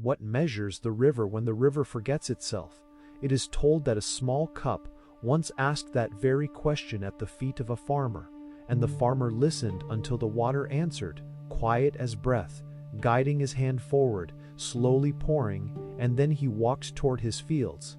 What measures the river when the river forgets itself? It is told that a small cup once asked that very question at the feet of a farmer, and the farmer listened until the water answered, quiet as breath, guiding his hand forward, slowly pouring, and then he walked toward his fields.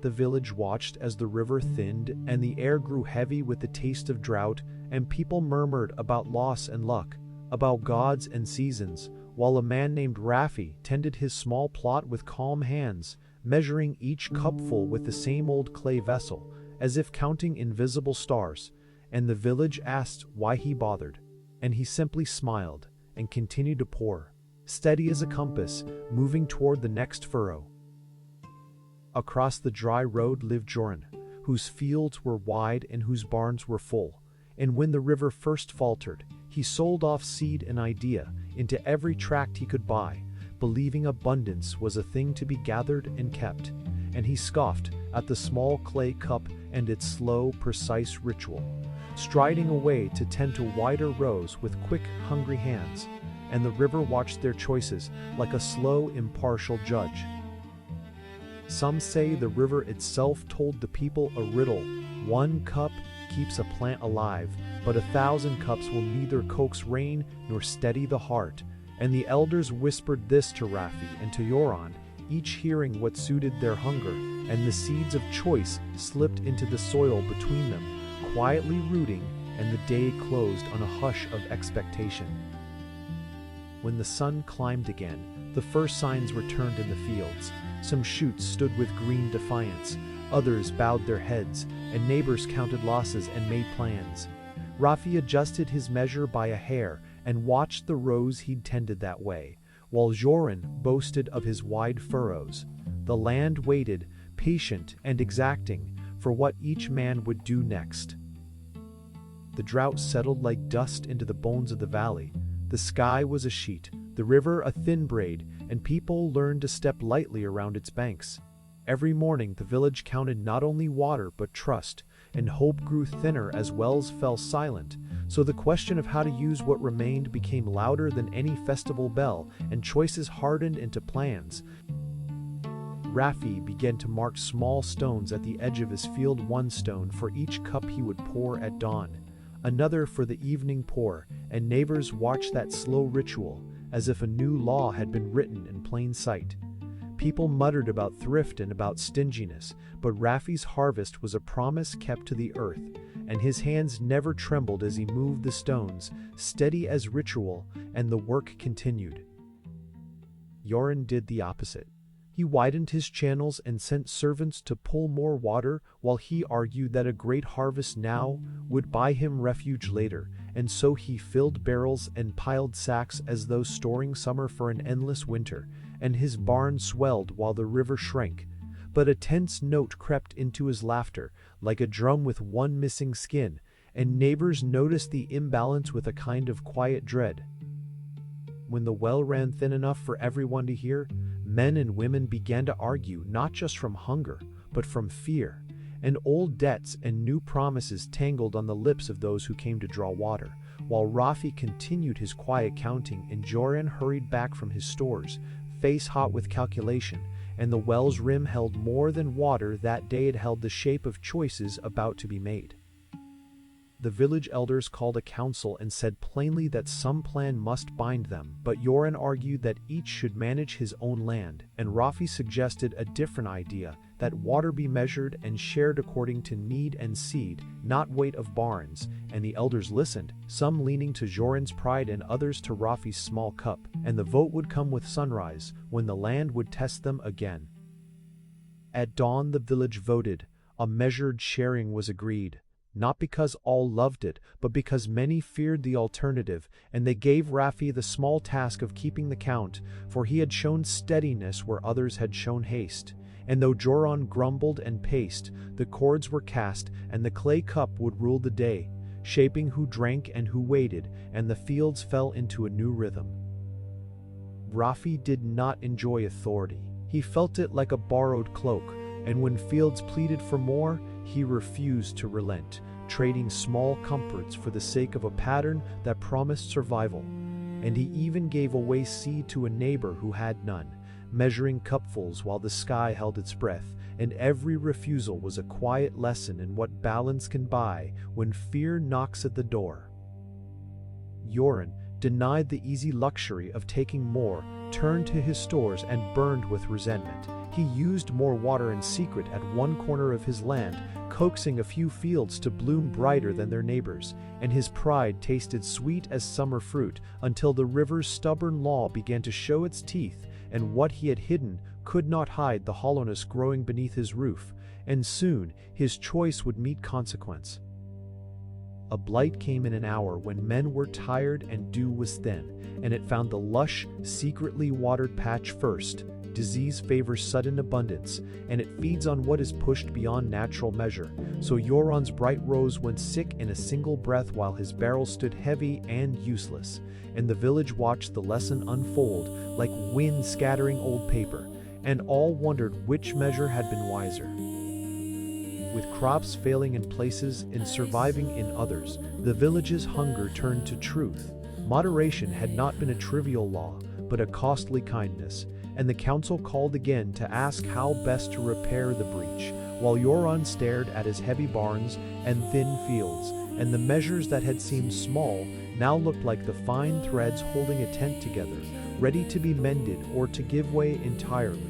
The village watched as the river thinned and the air grew heavy with the taste of drought, and people murmured about loss and luck, about gods and seasons, while a man named Rafi tended his small plot with calm hands, measuring each cupful with the same old clay vessel, as if counting invisible stars, and the village asked why he bothered, and he simply smiled and continued to pour, steady as a compass, moving toward the next furrow. Across the dry road lived Joran, whose fields were wide and whose barns were full, and when the river first faltered, he sold off seed and idea into every tract he could buy, believing abundance was a thing to be gathered and kept, and he scoffed at the small clay cup and its slow, precise ritual, striding away to tend to wider rows with quick, hungry hands, and the river watched their choices like a slow, impartial judge. Some say the river itself told the people a riddle: one cup keeps a plant alive, but 1,000 cups will neither coax rain nor steady the heart. And the elders whispered this to Rafi and to Joran, each hearing what suited their hunger, and the seeds of choice slipped into the soil between them, quietly rooting, and the day closed on a hush of expectation. When the sun climbed again, the first signs returned in the fields. Some shoots stood with green defiance, others bowed their heads, and neighbors counted losses and made plans. Rafi adjusted his measure by a hair and watched the rows he'd tended that way, while Joran boasted of his wide furrows. The land waited, patient and exacting, for what each man would do next. The drought settled like dust into the bones of the valley. The sky was a sheet, the river a thin braid, and people learned to step lightly around its banks. Every morning the village counted not only water but trust, and hope grew thinner as wells fell silent, so the question of how to use what remained became louder than any festival bell, and choices hardened into plans. Rafi began to mark small stones at the edge of his field, one stone for each cup he would pour at dawn, another for the evening pour, and neighbors watched that slow ritual as if a new law had been written in plain sight. People muttered about thrift and about stinginess, but Rafi's harvest was a promise kept to the earth, and his hands never trembled as he moved the stones, steady as ritual, and the work continued. Joran did the opposite. He widened his channels and sent servants to pull more water, while he argued that a great harvest now would buy him refuge later, and so he filled barrels and piled sacks as though storing summer for an endless winter, and his barn swelled while the river shrank. But a tense note crept into his laughter, like a drum with one missing skin, and neighbors noticed the imbalance with a kind of quiet dread. When the well ran thin enough for everyone to hear, men and women began to argue, not just from hunger, but from fear, and old debts and new promises tangled on the lips of those who came to draw water, while Rafi continued his quiet counting and Joran hurried back from his stores, face hot with calculation, and the well's rim held more than water that day. It held the shape of choices about to be made. The village elders called a council and said plainly that some plan must bind them, but Joran argued that each should manage his own land, and Rafi suggested a different idea, that water be measured and shared according to need and seed, not weight of barns, and the elders listened, some leaning to Joran's pride and others to Rafi's small cup, and the vote would come with sunrise, when the land would test them again. At dawn the village voted, a measured sharing was agreed. Not because all loved it, but because many feared the alternative, and they gave Rafi the small task of keeping the count, for he had shown steadiness where others had shown haste. And though Joran grumbled and paced, the cords were cast, and the clay cup would rule the day, shaping who drank and who waited, and the fields fell into a new rhythm. Rafi did not enjoy authority. He felt it like a borrowed cloak, and when fields pleaded for more, he refused to relent, trading small comforts for the sake of a pattern that promised survival. and he even gave away seed to a neighbor who had none, measuring cupfuls while the sky held its breath, and every refusal was a quiet lesson in what balance can buy when fear knocks at the door. Joran, denied the easy luxury of taking more, turned to his stores and burned with resentment. He used more water in secret at one corner of his land, coaxing a few fields to bloom brighter than their neighbors, and his pride tasted sweet as summer fruit until the river's stubborn law began to show its teeth, and what he had hidden could not hide the hollowness growing beneath his roof, and soon his choice would meet consequence. A blight came in an hour when men were tired and dew was thin, and it found the lush, secretly watered patch first. Disease favors sudden abundance, and it feeds on what is pushed beyond natural measure. So Joran's bright rose went sick in a single breath while his barrel stood heavy and useless, and the village watched the lesson unfold like wind scattering old paper, and all wondered which measure had been wiser. With crops failing in places and surviving in others, the village's hunger turned to truth. Moderation had not been a trivial law, but a costly kindness, and the council called again to ask how best to repair the breach, while Joran stared at his heavy barns and thin fields, and the measures that had seemed small now looked like the fine threads holding a tent together, ready to be mended or to give way entirely.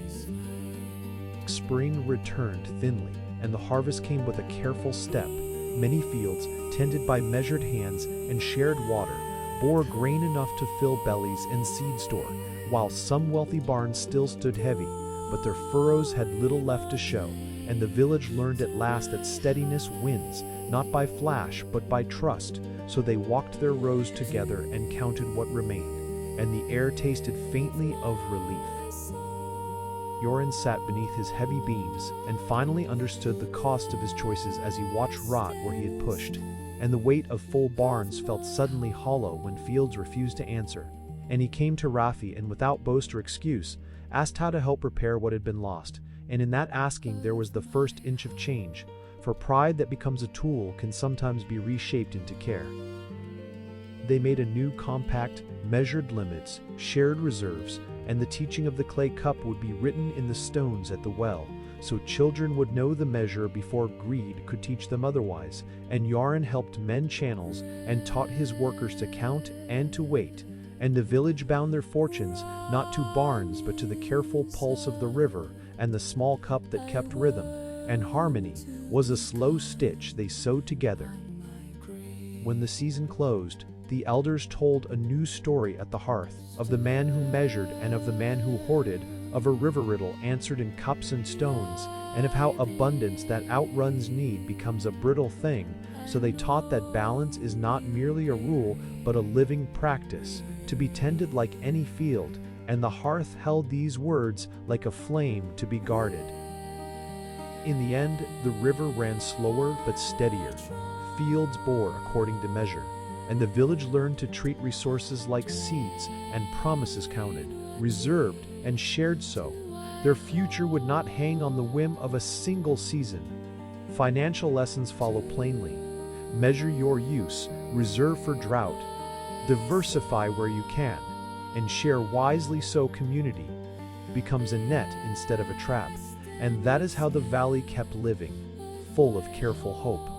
Spring returned thinly, and the harvest came with a careful step. Many fields, tended by measured hands and shared water, bore grain enough to fill bellies and seed store, while some wealthy barns still stood heavy, but their furrows had little left to show, and the village learned at last that steadiness wins, not by flash but by trust. So they walked their rows together and counted what remained, and the air tasted faintly of relief. Joran sat beneath his heavy beams and finally understood the cost of his choices as he watched rot where he had pushed, and the weight of full barns felt suddenly hollow when fields refused to answer. And he came to Rafi and without boast or excuse, asked how to help repair what had been lost, and in that asking there was the first inch of change, for pride that becomes a tool can sometimes be reshaped into care. They made a new compact, measured limits, shared reserves, and the teaching of the clay cup would be written in the stones at the well, so children would know the measure before greed could teach them otherwise, and Joran helped mend channels and taught his workers to count and to wait, and the village bound their fortunes not to barns but to the careful pulse of the river and the small cup that kept rhythm, and harmony was a slow stitch they sewed together. When the season closed, the elders told a new story at the hearth, of the man who measured and of the man who hoarded, of a river riddle answered in cups and stones, and of how abundance that outruns need becomes a brittle thing. So they taught that balance is not merely a rule, but a living practice, to be tended like any field, and the hearth held these words like a flame to be guarded. In the end, the river ran slower but steadier. Fields bore according to measure, and the village learned to treat resources like seeds and promises counted, reserved, and shared so. Their future would not hang on the whim of a single season. Financial lessons follow plainly. Measure your use, reserve for drought, diversify where you can, and share wisely so community becomes a net instead of a trap. And that is how the valley kept living, full of careful hope.